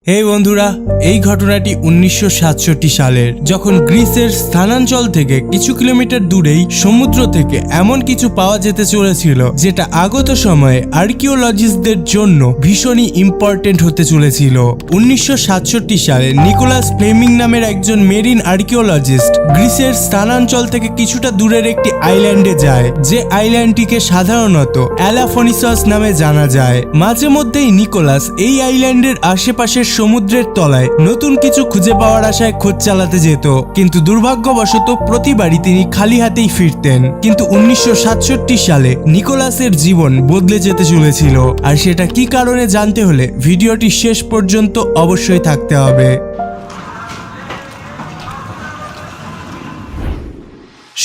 এই বন্ধুরা, এই ঘটনাটি 1967 সালের, যখন গ্রিসের স্থানাঞ্চল থেকে কিছু কিলোমিটার দূরেই সমুদ্র থেকে এমন কিছু পাওয়া যেতে চলেছিল যেটা আগত সময়ে আর্কিওলজিস্টদের জন্য ভীষণই ইম্পর্টেন্ট হতে চলেছিল। 1967 সালে নিকোলাস ফ্লেমিং নামের একজন মেরিন আর্কিওলজিস্ট গ্রিসের স্থানাঞ্চল থেকে কিছুটা দূরের একটি আইল্যান্ডে যায়, যে আইল্যান্ডটিকে সাধারণত অ্যালাফোনিসাস নামে জানা যায়। মাঝে মধ্যেই নিকোলাস এই আইল্যান্ডের আশেপাশের সমুদ্রের তলায় নতুন কিছু খুঁজে পাওয়ার আশায় খোঁজ চালাতে যেত, কিন্তু দুর্ভাগ্যবশত প্রতিবারই তিনি খালি হাতেই ফিরতেন। কিন্তু 1967 সালে নিকোলাসের জীবন বদলে যেতে চলেছিল, আর সেটা কি কারণে জানতে হলে ভিডিওটি শেষ পর্যন্ত অবশ্যই থাকতে হবে।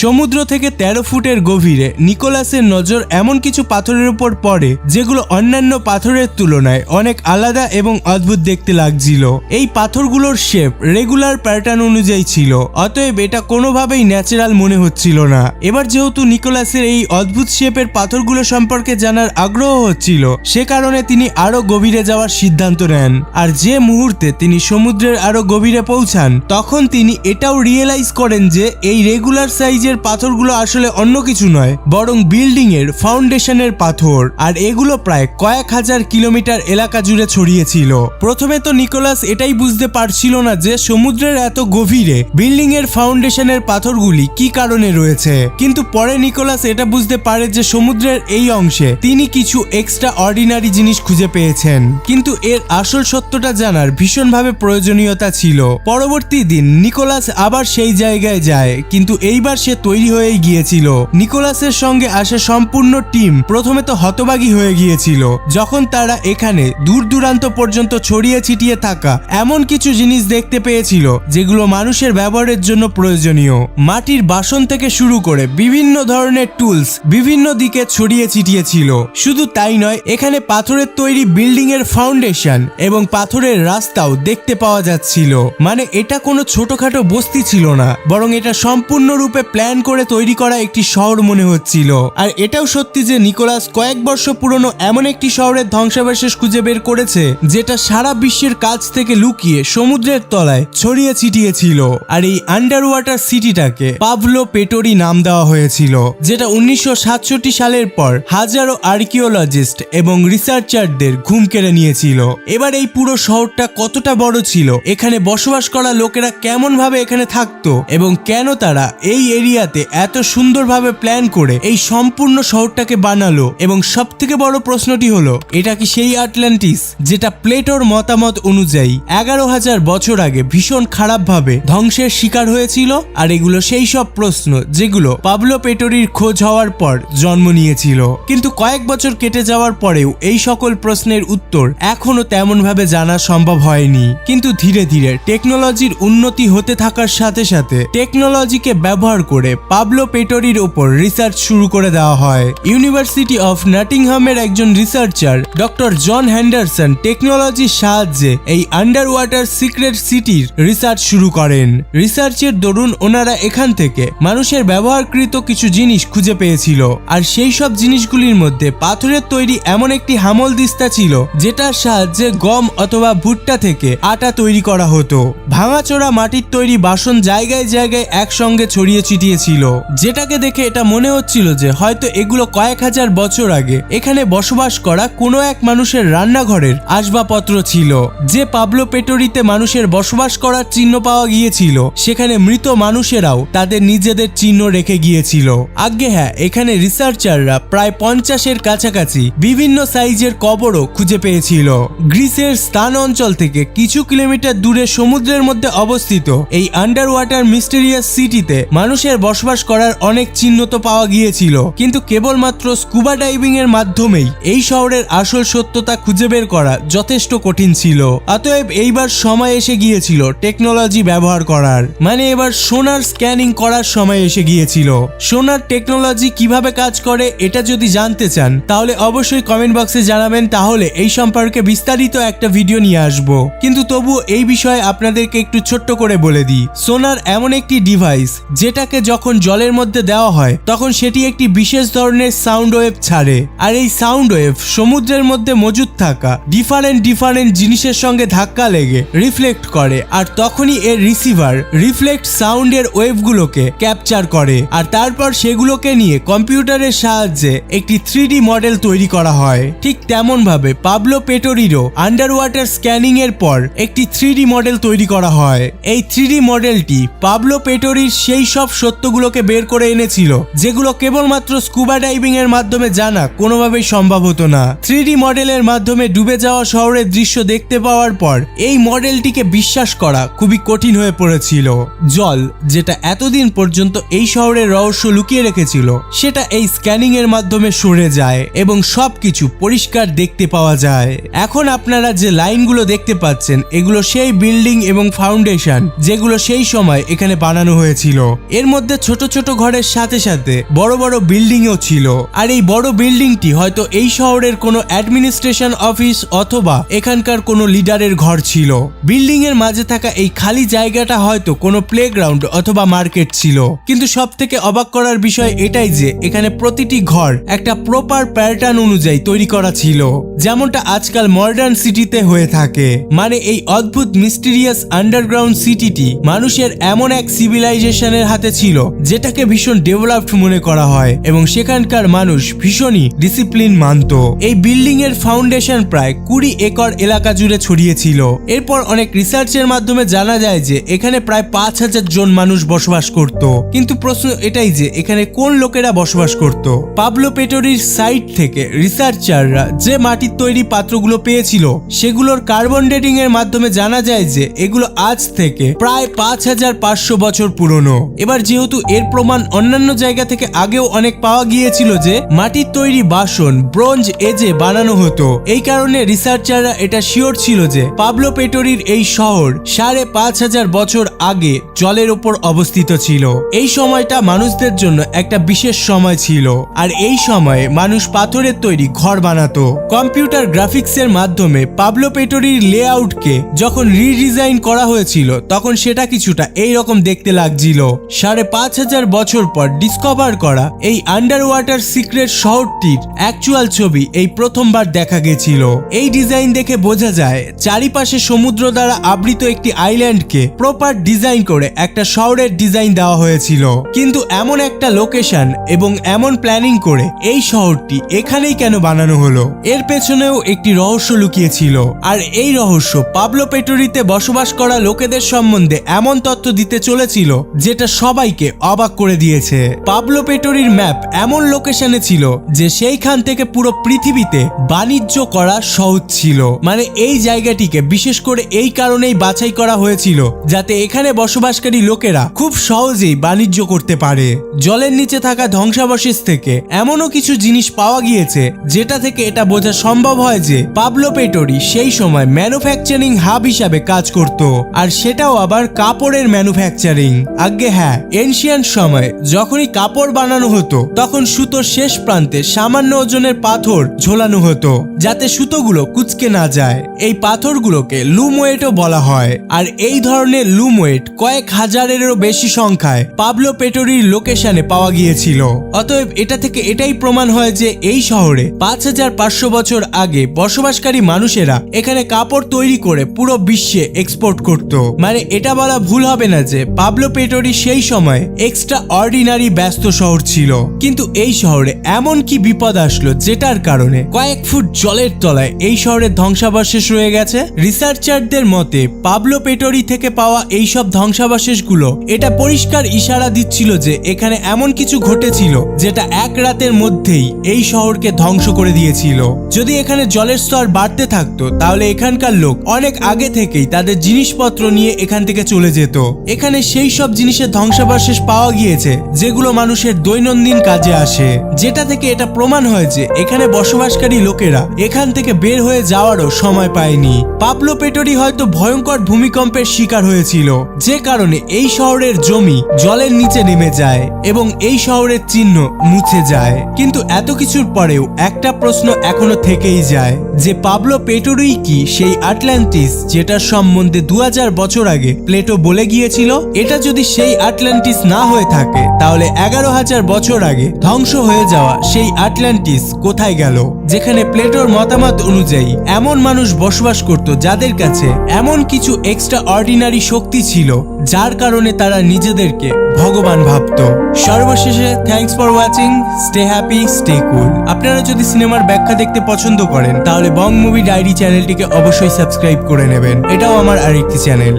সমুদ্র থেকে 13 ফুটের গভীরে নিকোলাসের নজর এমন কিছু পাথরের উপর পড়ে যেগুলো অন্যান্য পাথরের তুলনায় অনেক আলাদা এবং অদ্ভুত দেখতে লাগছিল। এই পাথরগুলোর শেপ রেগুলার প্যাটার্ন অনুযায়ী ছিল, অতএব এটা কোনোভাবেই ন্যাচারাল মনে হচ্ছিল না। এবার যেহেতু নিকোলাসের এই অদ্ভুত শেপের পাথরগুলো সম্পর্কে জানার আগ্রহ হচ্ছিল, সে কারণে তিনি আরো গভীরে যাওয়ার সিদ্ধান্ত নেন। আর যে মুহূর্তে তিনি সমুদ্রের আরো গভীরে পৌঁছান, তখন তিনি এটাও রিয়েলাইজ করেন যে এই রেগুলার সাইজের পাথরগুলো আসলে অন্য কিছু নয়, বরং বিল্ডিং এর ফাউন্ডেশনের পাথর, আর এগুলো প্রায় কয়েক হাজার কিলোমিটার এলাকা জুড়ে ছড়িয়েছিল। প্রথমে তো নিকোলাস এটাই বুঝতে পারছিল না যে সমুদ্রের এত গভীরে বিল্ডিং এর ফাউন্ডেশনের পাথরগুলি কি কারণে রয়েছে, কিন্তু পরে নিকোলাস এটা বুঝতে পারে যে সমুদ্রের এই অংশে তিনি কিছু এক্সট্রা অর্ডিনারি জিনিস খুঁজে পেয়েছেন, কিন্তু এর আসল সত্যটা জানার ভীষণভাবে প্রয়োজনীয়তা ছিল। পরবর্তী দিন নিকোলাস আবার সেই জায়গায় যায়, কিন্তু এইবার সে তৈরি হয়ে গিয়েছিল। নিকোলাসের সঙ্গে আসা সম্পূর্ণ টিম প্রথমে তো হতবাগী হয়ে গিয়েছিল যখন তারা এখানে দূর দূরান্ত পর্যন্ত ছড়িয়ে ছিটিয়ে থাকা এমন কিছু জিনিস দেখতে পেয়েছিল যেগুলো মানুষের ব্যবহারের জন্য প্রয়োজনীয়। মাটির বাসন থেকে শুরু করে বিভিন্ন ধরনের টুলস বিভিন্ন দিকে ছড়িয়ে ছিটিয়ে ছিল। শুধু তাই নয়, এখানে পাথরের তৈরি বিল্ডিং এর ফাউন্ডেশন এবং পাথরের রাস্তাও দেখতে পাওয়া যাচ্ছিল। মানে এটা কোনো ছোটখাটো বস্তি ছিল না, বরং এটা সম্পূর্ণরূপে প্ল্যান করে তৈরি করা একটি শহর মনে হচ্ছিল। আর এটাও সত্যি যে নিকোলাস কয়েক বর্ষ পুরনো এমন একটি শহরের ধ্বংসাবশেষ খুঁজে বের করেছে যেটা সারা বিশ্বের কাছ থেকে লুকিয়ে সমুদ্রের তলায় ছড়িয়ে ছিটিয়ে ছিল। আর এই আন্ডার ওয়াটার সিটিটাকে পাভলো পেটোরি নাম দেওয়া হয়েছিল, যেটা 1967 সালের পর হাজারো আর্কিওলজিস্ট এবং রিসার্চারদের ঘুম কেড়ে নিয়েছিল। এবার এই পুরো শহরটা কতটা বড় ছিল, এখানে বসবাস করা লোকেরা কেমন ভাবে এখানে থাকতো, এবং কেন তারা এই এরিয়াতে এত সুন্দরভাবে প্ল্যান করে এই সম্পূর্ণ শহরটাকে বানালো। এবং সব থেকে বড় প্রশ্নটি হলো, এটা কি সেই আটলান্টিস যেটা প্লেটোর মতামত অনুযায়ী 11,000 বছর আগে ভীষণ খারাপ ভাবে ধ্বংসের শিকার হয়েছিল? আর এগুলো সেই সব প্রশ্ন যেগুলো পাভলো পেটোরির খোঁজ হওয়ার পর জন্ম নিয়েছিল। কিন্তু কয়েক বছর কেটে যাওয়ার পরেও এই সকল প্রশ্নের উত্তর এখনো তেমন ভাবে জানা সম্ভব হয়নি। কিন্তু ধীরে ধীরে টেকনোলজির উন্নতি হতে থাকার সাথে সাথে টেকনোলজিকে ব্যবহার করে পাভলো পেটোরির উপর রিসার্চ শুরু করে দেওয়া হয়। ইউনিভার্সিটি অফ নটিংহামের একজন রিসার্চার ডক্টর জন হ্যান্ডারসন টেকনোলজির সাহায্যে এই আন্ডার ওয়াটার সিক্রেট সিটির রিসার্চ শুরু করেন। রিসার্চের দরুন ওনারা এখান থেকে মানুষের ব্যবহারকৃত কিছু জিনিস খুঁজে পেয়েছিল, আর সেই সব জিনিসগুলির মধ্যে পাথরের তৈরি এমন একটি হামলদিস্তা ছিল যেটার সাহায্যে গম অথবা ভুট্টা থেকে আটা তৈরি করা হতো। ভাঙাচোরা মাটির তৈরি বাসন জায়গায় জায়গায় একসঙ্গে ছড়িয়ে ছিটিয়ে ছিল, যেটাকে দেখে এটা মনে হচ্ছিল যে হয়তো এগুলো কয়েক হাজার বছর আগে এখানে বসবাস করা কোনো এক মানুষের রান্নাঘরের আসবাবপত্র ছিল। যে পাভলো পেটোরিতে মানুষের বসবাস করার চিহ্ন পাওয়া গিয়েছিল, সেখানে মৃত মানুষেরাও তাদের নিজেদের চিহ্ন রেখে গিয়েছিল। আজ্ঞে হ্যাঁ, এখানে রিসার্চাররা প্রায় 50-এর কাছাকাছি বিভিন্ন সাইজের কবরও খুঁজে পেয়েছিল। গ্রিসের স্থান অঞ্চল থেকে কিছু কিলোমিটার দূরে সমুদ্রের মধ্যে অবস্থিত এই আন্ডার ওয়াটার মিস্টেরিয়াস সিটিতে মানুষের বসবাস করার অনেক চিহ্ন তো পাওয়া গিয়েছিল, কিন্তু কেবলমাত্র স্কুবা ডাইভিং এর মাধ্যমেই এই শহরের আসল সত্যতা খুঁজে বের করা যথেষ্ট কঠিন ছিল। অতএব এইবার সময় এসে গিয়েছিল টেকনোলজি ব্যবহার করার, মানে এবার সোনার স্ক্যানিং করার সময় এসে গিয়েছিল। সোনার টেকনোলজি কিভাবে কাজ করে এটা যদি জানতে চান তাহলে অবশ্যই কমেন্ট বক্সে জানাবেন, তাহলে এই সম্পর্কে বিস্তারিত একটা ভিডিও নিয়ে আসবো। কিন্তু তবু এই বিষয়ে আপনাদেরকে একটু ছোট্ট করে বলে দিই, সোনার এমন একটি ডিভাইস যেটাকে যখন জলের মধ্যে দেওয়া হয় তখন সেটি একটি বিশেষ ধরনের সাউন্ড ওয়েভ ছাড়ে, আর এই সাউন্ড ওয়েভ সমুদ্রের মধ্যে মজুদ থাকা ডিফারেন্ট জিনিসের সঙ্গে ধাক্কা লেগে রিফ্লেক্ট করে, আর তখনই এর রিসিভার রিফ্লেক্ট সাউন্ডের ওয়েভগুলোকে ক্যাপচার করে, আর তারপর সেগুলোকে নিয়ে কম্পিউটারের সাহায্যে একটি 3D মডেল তৈরি করা হয়। ঠিক তেমন ভাবে পাবলো পেটোরিরও আন্ডার ওয়াটার স্ক্যানিং এর পর একটি 3D মডেল তৈরি করা হয়। এই 3D মডেলটি পাবলো পেটোরির সেই সব সত্যগুলোকে বের করে এনেছিল যেগুলো কেবলমাত্র স্কুবা ডাইভিং এর মাধ্যমে জানা কোনোভাবেই সম্ভব হতো না। 3D মডেলের মাধ্যমে ডুবে যাওয়া শহরের দৃশ্য দেখতে পাওয়ার পর এই মডেলটিকে বিশ্বাস করা খুবই কঠিন হয়ে পড়েছিল। জল, যেটা এতদিন পর্যন্ত এই শহরের রহস্য লুকিয়ে রেখেছিল, সেটা এই স্ক্যানিং এর মাধ্যমে সরে যায় এবং সবকিছু পরিষ্কার দেখতে পাওয়া যায়। এখন আপনারা যে লাইনগুলো দেখতে পাচ্ছেন এগুলো সেই বিল্ডিং এবং ফাউন্ডেশন যেগুলো সেই সময় এখানে বানানো হয়েছিল। এর মধ্যে ছোট ছোট ঘরের সাথে সাথে বড় বড় বিল্ডিংও ছিল, আর এই বড় বিল্ডিংটি হয়তো এই শহরের কোনো অ্যাডমিনিস্ট্রেশন অফিস অথবা এখানকার কোনো লিডারের ঘর ছিল। বিল্ডিং এর মাঝে থাকা এই খালি জায়গাটা হয়তো কোনো প্লেগ্রাউন্ড অথবা মার্কেট ছিল। কিন্তু সব থেকে অবাক করার বিষয় এটাই যে এখানে প্রতিটি ঘর একটা প্রপার প্যাটার্ন অনুযায়ী তৈরি করা ছিল, যেমনটা আজকাল মডার্ন সিটিতে হয়ে থাকে। মানে এই অদ্ভুত মিস্টিরিয়াস আন্ডারগ্রাউন্ড সিটিটি মানুষের এমন এক সিভিলাইজেশনের হাতে ছিল যেটাকে ভীষণ ডেভেলপড মনে করা হয় এবং সেখানকার মানুষ ভীষণই ডিসিপ্লিন মানত। এই বিল্ডিং এর ফাউন্ডেশন প্রায় 20 একর এলাকা জুড়ে ছড়িয়েছিল। এরপর অনেক রিসার্চের মাধ্যমে জানা যায় যে এখানে প্রায় 5000 জন মানুষ বসবাস করত। কিন্তু প্রশ্ন এটাই যে এখানে কোন লোকেরা বসবাস করত। পাবলো পেটোরির সাইট থেকে রিসার্চাররা যে মাটির তৈরি পাত্রগুলো পেয়েছিল সেগুলোর কার্বন ডেটিং এর মাধ্যমে জানা যায় যে এগুলো আজ থেকে প্রায় 5500 বছর পুরনো। এবার যেহেতু এর প্রমাণ অন্যান্য জায়গা থেকে আগেও অনেক পাওয়া গিয়েছিল যে মাটির তৈরি বাসন ব্রোঞ্জ এজে বানানো হতো, এই কারণে রিসার্চাররা এটা শিওর ছিল যে পাবলো পেটোরির এই শহর 5500 বছর আগে জলের উপর অবস্থিত ছিল। এই সময়টা মানুষদের জন্য একটা বিশেষ সময় ছিল, আর এই সময়ে মানুষ পাথরের তৈরি ঘর বানাতো। কম্পিউটার গ্রাফিক্স এর মাধ্যমে পাবলো পেটোরির লেআউটকে যখন রিডিজাইন করা হয়েছিল তখন সেটা কিছুটা এই রকম দেখতে লাগছিল। 5500 বছর পর ডিসকভার করা এই আন্ডার ওয়াটার সিক্রেট শহরটির অ্যাকচুয়াল ছবি এই প্রথমবার দেখা গেছিল। এই ডিজাইন দেখে বোঝা যায় চারিপাশে সমুদ্র দ্বারা আবৃত একটি আইল্যান্ডকে প্রপার ডিজাইন করে একটা শহরের ডিজাইন দেওয়া হয়েছিল। কিন্তু এমন একটা লোকেশন এবং এমন প্ল্যানিং করে এই শহরটি এখানেই কেন বানানো হলো, এর পেছনেও একটি রহস্য লুকিয়েছিল। আর এই রহস্য পাবলো পেটোরিতে বসবাস করা লোকেদের সম্বন্ধে এমন তথ্য দিতে চলেছিল যেটা সবাইকে অবাক করে দিয়েছে। পাবলো পেটোরির ম্যাপ এমন লোকেশনে ছিল যে সেইখান থেকে পুরো পৃথিবীতে বাণিজ্য করা সহজ ছিল। মানে এই জায়গাটিকে বিশেষ করে এই কারণেই বাছাই করা হয়েছিল যাতে এখানে বসবাসকারী লোকেরা খুব সহজেই বাণিজ্য করতে পারে। জলের নিচে থাকা ধ্বংসাবশেষ থেকে এমনও কিছু জিনিস পাওয়া গিয়েছে যেটা থেকে এটা বোঝা সম্ভব হয় যে পাবলো পেটোরি সেই সময় ম্যানুফ্যাকচারিং হাব হিসাবে কাজ করত, আর সেটাও আবার কাপড়ের ম্যানুফ্যাকচারিং। আগে হ্যাঁ, এনশিয়ান্ট সময় যখনই কাপড় বানানো হতো তখন সুতোর শেষ প্রান্তে সামান্য ওজনের পাথর ঝোলানো হতো যাতে সুতোগুলো কুঁচকে না যায়। এই পাথরগুলোকে লুম ওয়েটও বলা হয়, আর এই ধরনের লুম ওয়েট কয়েক হাজারেরও বেশি সংখ্যায় পাবলো পেটোরির লোকেশনে পাওয়া গিয়েছিল। অতএব এটা থেকে এটাই প্রমাণ হয় যে এই শহরে 5500 বছর আগে বসবাসকারী মানুষেরা এখানে কাপড় তৈরি করে পুরো বিশ্বে এক্সপোর্ট করত। মানে এটা বলা ভুল হবে না যে পাবলো পেটোরি সেই সময় এক্সট্রা অর্ডিনারি ব্যস্ত শহর ছিল। কিন্তু এই শহরে এমন কি বিপদ আসলো যেটার কারণে কয়েক ফুট জলের তলায় এই শহরের ধ্বংসাবশেষ রয়ে গেছে? রিসার্চারদের মতে পাবলো পেটোরি থেকে পাওয়া এইসব ধ্বংসাবশেষগুলো এটা পরিষ্কার ইশারা দিচ্ছিল যে এখানে এমন কিছু ঘটেছিল যেটা এক রাতের মধ্যেই এই শহরকে ধ্বংস করে দিয়েছিল। যদি এখানে জলের স্তর বাড়তে থাকতো তাহলে এখানকার লোক অনেক আগে থেকেই তাদের জিনিসপত্র নিয়ে এখান থেকে চলে যেত। এখানে সেই সব জিনিসের ধ্বংসাবশেষ পাওয়া গিয়েছে যেগুলো মানুষের দৈনন্দিন কাজে আসে, যেটা থেকে এটা প্রমাণ হয় যে এখানে বসবাসকারী লোকেরা এখান থেকে বের হয়ে যাওয়ারও সময় পায়নি। পাবলো পেটোরি হয়তো ভয়ঙ্কর ভূমিকম্পের শিকার হয়েছিল যে কারণে এই শহরের জমি জলের নিচে নেমে যায় এবং এই শহরের চিহ্ন মুছে যায়। কিন্তু এত কিছুর পরেও একটা প্রশ্ন এখনো থেকেই যায় যে পাবলো পেটোরই কি সেই আটলান্টিস যেটার সম্বন্ধে 2000 বছর আগে প্লেটো বলে গিয়েছিল? এটা যদি সেই আটলান্টিস না হয়ে থাকে তাহলে 11,000 বছর আগে ধ্বংস হয়ে যাওয়া সেই আটলান্টিস কোথায় গেল, যেখানে প্লেটোর মতামত অনুযায়ী এমন মানুষ বসবাস করত যাদের কাছে এমন কিছু এক্সট্রা অর্ডিনারি শক্তি ছিল যার কারণে তারা নিজেদেরকে ভগবান ভাবত। সর্বশেষে thanks for watching, stay happy, stay কুল। আপনারা যদি সিনেমার ব্যাখ্যা দেখতে পছন্দ করেন তাহলে বং মুভি ডায়েরি চ্যানেলটিকে অবশ্যই সাবস্ক্রাইব করে নেবেন, এটাও আমার আরেকটি চ্যানেল।